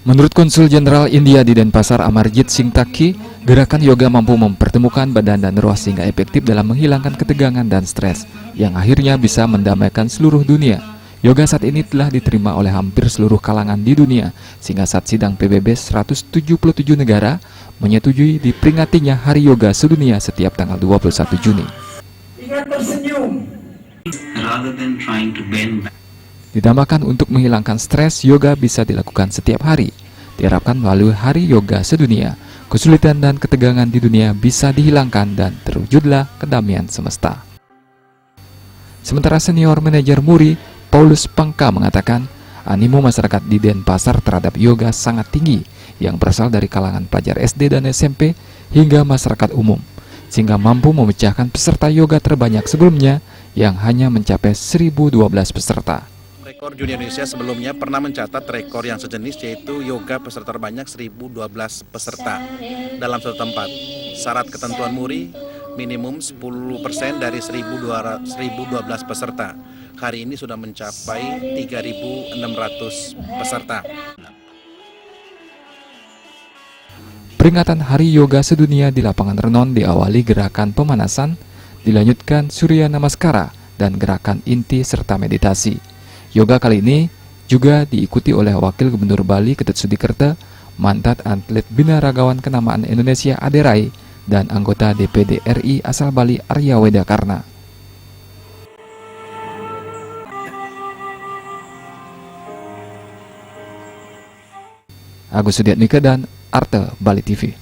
Menurut Konsul Jenderal India di Denpasar Amarjit Singh Taki, gerakan yoga mampu mempertemukan badan dan roh sehingga efektif dalam menghilangkan ketegangan dan stres, yang akhirnya bisa mendamaikan seluruh dunia. Yoga saat ini telah diterima oleh hampir seluruh kalangan di dunia, sehingga saat sidang PBB 177 negara menyetujui diperingatinya Hari Yoga Sedunia setiap tanggal 21 Juni. Ingat tersenyum. Ditambahkan untuk menghilangkan stres, yoga bisa dilakukan setiap hari. Diharapkan melalui Hari Yoga Sedunia, kesulitan dan ketegangan di dunia bisa dihilangkan dan terwujudlah kedamaian semesta. Sementara senior manajer MURI, Paulus Pangka mengatakan, animo masyarakat di Denpasar terhadap yoga sangat tinggi yang berasal dari kalangan pelajar SD dan SMP hingga masyarakat umum, sehingga mampu memecahkan peserta yoga terbanyak sebelumnya yang hanya mencapai 1.012 peserta. Rekor Juni Indonesia sebelumnya pernah mencatat rekor yang sejenis, yaitu yoga peserta terbanyak 1.012 peserta dalam satu tempat. Syarat ketentuan MURI minimum 10% dari 1.012 peserta. Hari ini sudah mencapai 3.600 peserta. Peringatan Hari Yoga Sedunia di lapangan Renon diawali gerakan pemanasan, dilanjutkan Surya Namaskara dan gerakan inti serta meditasi. Yoga kali ini juga diikuti oleh Wakil Gubernur Bali Ketut Sudikerta, mantan atlet binaragawan kenamaan Indonesia Aderai, dan anggota DPD RI asal Bali Arya Wedakarna. Agus Sudiatmika dan Arte Bali TV.